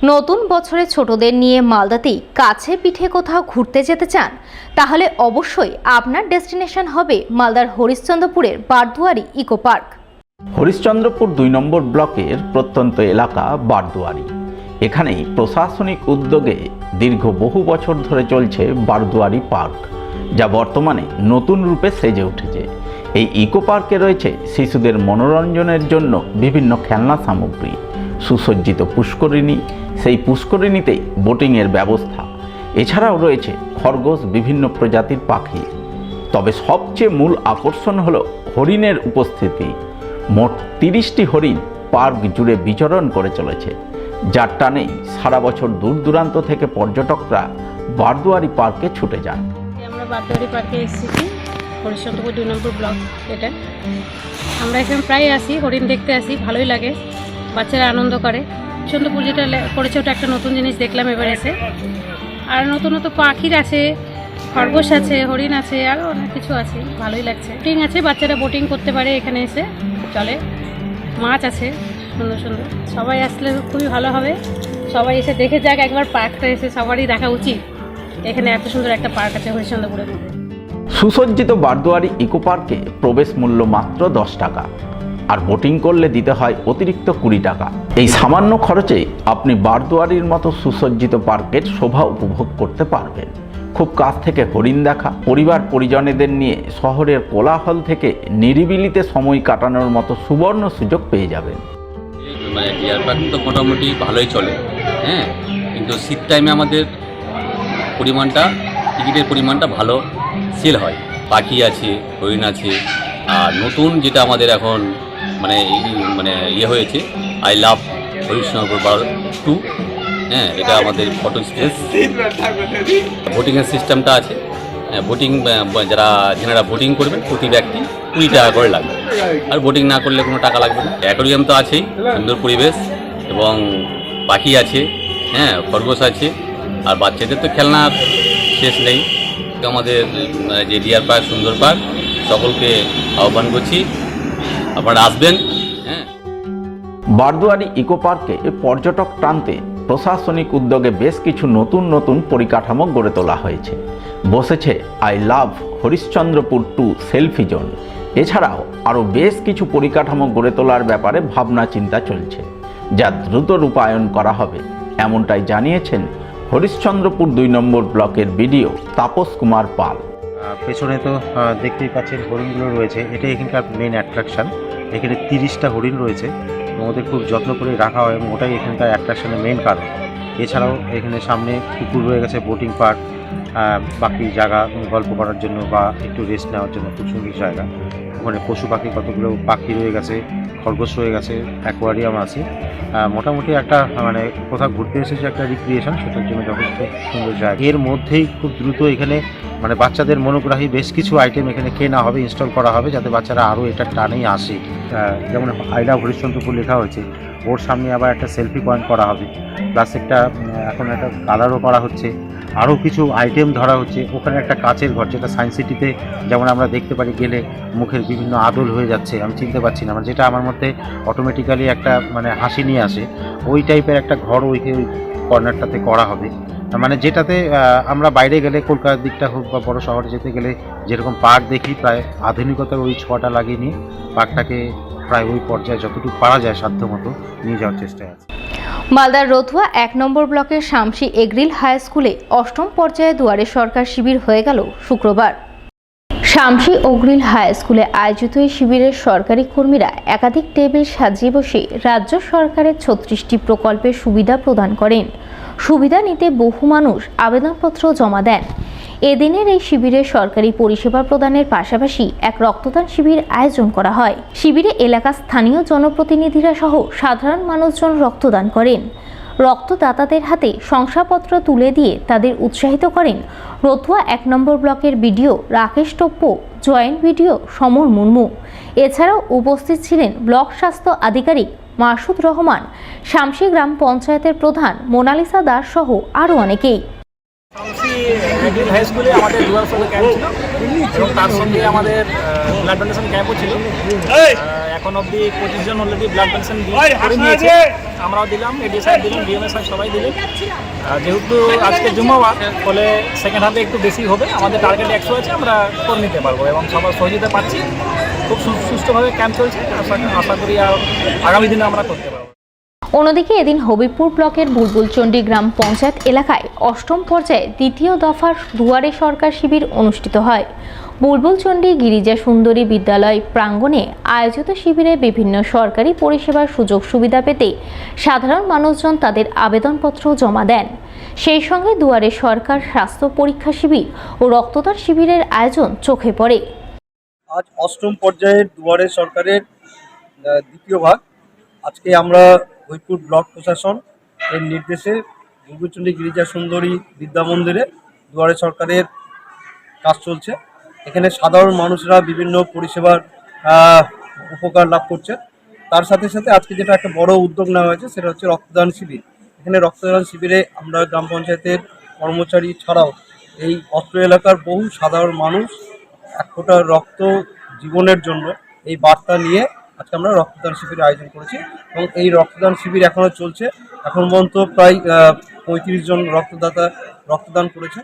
নতুন বছরে ছোটদের নিয়ে মালদাতেই কাছে পিঠে কোথাও ঘুরতে যেতে চান, তাহলে অবশ্যই আপনার ডেস্টিনেশন হবে মালদার হরিশ্চন্দ্রপুরের বারদুয়ারি ইকো পার্ক। হরিশ্চন্দ্রপুর 2 নম্বর ব্লকের প্রত্যন্ত এলাকা বারদুয়ারি। এখানেই প্রশাসনিক উদ্যোগে দীর্ঘ বহু বছর ধরে চলছে বারদুয়ারি পার্ক, যা বর্তমানে নতুন রূপে সেজে উঠেছে। এই ইকো পার্কে রয়েছে শিশুদের মনোরঞ্জনের জন্য বিভিন্ন খেলনা সামগ্রী, সুসজ্জিত পুষ্করিণী, সেই পুষ্করিণীতেই বোটিংয়ের ব্যবস্থা। এছাড়াও রয়েছে খরগোশ, বিভিন্ন প্রজাতির পাখি। তবে সবচেয়ে মূল আকর্ষণ হলো হরিণের উপস্থিতি। মোট 30টি হরিণ পার্ক জুড়ে বিচরণ করে চলেছে, যার টানেই সারা বছর দূর দূরান্ত থেকে পর্যটকরা বারদুয়ারি পার্কে ছুটে যান। আমরা বারদুয়ারি পার্কে এসেছি, হরিশ্চন্দ্রপুর 2 নম্বর ব্লক। এটা আমরা এখানে প্রায় আসি, হরিণ দেখতে আসি, ভালোই লাগে, বাচ্চারা আনন্দ করে। হরিশ্চন্দ্রপুর যেটা করেছে ওটা একটা নতুন জিনিস দেখলাম এবার এসে। আর নতুন নতুন পাখির আছে, খরগোশ আছে, হরিণ আছে, আরও অনেক কিছু আছে, ভালোই লাগছে। বোটিং আছে, বাচ্চারা বোটিং করতে পারে এখানে এসে, চলে। মাছ আছে সুন্দর সুন্দর, সবাই আসলে খুবই ভালো হবে। সবাই এসে দেখে যাক একবার পার্কটা, এসে সবারই দেখা উচিত। এখানে এত সুন্দর একটা পার্ক আছে হরিশ্চন্দ্রপুরের মধ্যে। সুসজ্জিত বারদুয়ারি ইকো পার্কে প্রবেশ মূল্য মাত্র 10 টাকা, আর বোটিং করলে দিতে হয় অতিরিক্ত 20 টাকা। এই সামান্য খরচে আপনি বারদুয়ারির মতো সুসজ্জিত পার্কের শোভা উপভোগ করতে পারবেন। খুব কাছ থেকে হরিণ দেখা, পরিবার পরিজনেদের নিয়ে শহরের কোলাহল থেকে নিরিবিলিতে সময় কাটানোর মতো সুবর্ণ সুযোগ পেয়ে যাবেন। মানে ডিয়ার পার্ক তো মোটামুটি ভালোই চলে, হ্যাঁ, কিন্তু শীত টাইমে আমাদের টিকিটের পরিমাণটা ভালো সেল হয়। পাখি আছে, হরিণ আছে, আর নতুন যেটা আমাদের এখন মানে হয়েছে, আই লাভ হরিশ্চন্দ্রপুর 2, হ্যাঁ, এটা আমাদের ফটো স্পেস। ভোটিংয়ের সিস্টেমটা আছে, ভোটিং যারা ভোটিং করবেন প্রতি ব্যক্তি 20 টাকা করে লাগবে, আর ভোটিং না করলে কোনো টাকা লাগবে না। অ্যাকোয়ারিয়াম তো আছেই, সুন্দর পরিবেশ, এবং পাখি আছে, হ্যাঁ, খরগোশ আছে, আর বাচ্চাদের তো খেলনার শেষ নেই। আমাদের যে ডিয়ার পার্ক, সুন্দর পার্ক, সকলকে আহ্বান করছি, আপনারা আসবেন। হ্যাঁ, বারদুয়ারি ইকো পার্কে পর্যটক টানতে প্রশাসনিক উদ্যোগে বেশ কিছু নতুন পরিকাঠামো গড়ে তোলা হয়েছে। বসেছে I love Harishchandrapur 2 selfie zone. এছাড়াও আরও বেশ কিছু পরিকাঠামো গড়ে তোলার ব্যাপারে ভাবনা চিন্তা চলছে, যা দ্রুত রূপায়ণ করা হবে, এমনটাই জানিয়েছেন হরিশ্চন্দ্রপুর 2 নম্বর ব্লকের বিডিও তাপস কুমার পাল। পেছনে তো দেখতেই পাচ্ছেন হরিণগুলো রয়েছে, এটাই এখানকার মেন অ্যাট্রাকশান। এখানে 30টা হরিণ রয়েছে এবং ওদের খুব যত্ন করে রাখা হয়, এবং ওটাই এখানকার অ্যাট্রাকশানের মেন কারণ। এছাড়াও এখানে সামনে পুকুর রয়ে গেছে, বোটিং পার্ক, বাকি জায়গা গল্প করার জন্য বা একটু রেস্ট নেওয়ার জন্য খুব সুন্দর জায়গা। ওখানে পশু পাখি, কতগুলো পাখি রয়ে গেছে, খরগোশ রয়ে গেছে, অ্যাকোয়ারিয়াম আছে। মোটামুটি একটা মানে কোথাও ঘুরতে এসেছে একটা রিক্রিয়েশন, সেটার জন্য যথেষ্ট সুন্দর জায়গা। এর মধ্যেই খুব দ্রুত এখানে মানে বাচ্চাদের মনোগ্রাহী বেশ কিছু আইটেম এখানে কেনা হবে, ইনস্টল করা হবে, যাতে বাচ্চারা আরও এটা টানেই আসে। যেমন আই লাভ হরিশ্চন্দ্রপুর লেখা হয়েছে, ওর সামনে আবার একটা সেলফি পয়েন্ট করা হবে, প্লাস এখন একটা কালারও করা হচ্ছে, আরও কিছু আইটেম ধরা হচ্ছে। ওখানে একটা কাচের ঘর, যেটা সায়েন্স সিটিতে যেমন আমরা দেখতে পারি, গেলে মুখের বিভিন্ন আদল হয়ে যাচ্ছে, আমি চিনতে পারছি না, যেটা আমার মধ্যে অটোমেটিক্যালি একটা মানে হাসি নিয়ে আসে, ওই টাইপের একটা ঘর ওই কর্নারটাতে করা হবে। মানে যেটাতে আমরা বাইরে গেলে, কলকাতার দিকটা হোক বা বড় শহরে যেতে গেলে যেরকম পার্ক দেখি, প্রায় আধুনিকতার ওই ছোঁয়াটা লাগিয়ে নিয়ে পার্কটাকে প্রায় ওই পর্যায়ে যতটুকু পারা যায় সাধ্যমতো নিয়ে যাওয়ার চেষ্টায় আছে। মালদার রতুয়া 1 নম্বর ব্লকের শামসি এগ্রিল হাই স্কুলে 8ম পর্যায়ে দুয়ারে সরকার শিবির হয়ে গেল শুক্রবার। শামসি এগ্রিল হাই স্কুলে আয়োজিত এই শিবিরের সরকারি কর্মীরা একাধিক টেবিল সাজিয়ে বসে রাজ্য সরকারের 36টি প্রকল্পের সুবিধা প্রদান করেন। সুবিধা নিতে বহু মানুষ আবেদনপত্র জমা দেন। এদিনের এই শিবিরে সরকারি পরিষেবা প্রদানের পাশাপাশি এক রক্তদান শিবির আয়োজন করা হয়। শিবিরে এলাকার স্থানীয় জনপ্রতিনিধিরা সহ সাধারণ মানুষজন রক্তদান করেন। রক্তদাতাদের হাতে শংসাপত্র তুলে দিয়ে তাদের উৎসাহিত করেন রতুয়া 1 নম্বর ব্লকের BDO Rakesh Toppo, joint BDO সমর মুর্মু। এছাড়াও উপস্থিত ছিলেন ব্লক স্বাস্থ্য আধিকারিক মাসুদ রহমান, শামসি গ্রাম পঞ্চায়েতের প্রধান মোনালিসা দাস সহ আরও অনেকেই। শামসি এগ্রিল হাই স্কুলে আমাদের দুয়ার সরকার ক্যাম্প ছিল। এবং তার সঙ্গে আমাদের ব্লাড ডোনেশন ক্যাম্পও ছিল। এখন অবধি 25 জন অলরেডি ব্লাড ডোনেশন করে নিয়েছে, আমরাও দিলাম, এডিও সাহেব দিলাম, ডিএমএস সাহেব সবাই দিলেন। যেহেতু আজকে জুম্মাবার, ফলে সেকেন্ড হাফে একটু বেশি হবে, আমাদের টার্গেট 100 আছে, আমরা করে নিতে পারবো এবং সবার সহযোগিতা পাচ্ছি। খুব সুষ্ঠুভাবে ক্যাম্প চলছে, আশা করি আগামী দিনে আমরা করতে পারবো। অন্যদিকে এদিন হবিবপুর ব্লকের বুলবুলচন্ডী গ্রাম পঞ্চায়েত এলাকায় অষ্টম পর্যায়ে দ্বিতীয় দফার দুয়ারে সরকার শিবির অনুষ্ঠিত হয়। বুলবুলচন্ডী গিরিজা সুন্দরী বিদ্যালয় প্রাঙ্গণে আয়োজিত শিবিরে বিভিন্ন সরকারি পরিষেবার সুযোগ সুবিধা পেতে সাধারণ মানুষজন তাদের আবেদনপত্র জমা দেন। সেই সঙ্গে দুয়ারে সরকার স্বাস্থ্য পরীক্ষা শিবির ও রক্তদান শিবিরের আয়োজন চোখে পড়ে। আজ অষ্টম পর্যায়ের দুয়ারে সরকারের দ্বিতীয় ভাগ। আজকে আমরা হবিবপুর ব্লক প্রশাসন এর নির্দেশে বুলবুলচন্ডী গিরিজা সুন্দরী বিদ্যা মন্দিরে দুয়ারে সরকারের কাজ চলছে। এখানে সাধারণ মানুষরা বিভিন্ন পরিষেবার উপকার লাভ করছে। তার সাথে সাথে আজকে যেটা একটা বড় উদ্যোগ নেওয়া হয়েছে সেটা হচ্ছে রক্তদান শিবির। এখানে রক্তদান শিবিরে আমরা গ্রাম পঞ্চায়েতের কর্মচারী ছাড়াও এই অত্র এলাকার বহু সাধারণ মানুষ এক ফোঁটা রক্ত জীবনের জন্য এই বার্তা নিয়ে আজকে আমরা রক্তদান শিবির আয়োজন করেছি এবং এই রক্তদান শিবির এখনও চলছে। এখন পর্যন্ত প্রায় 35 জন রক্তদাতা রক্তদান করেছে।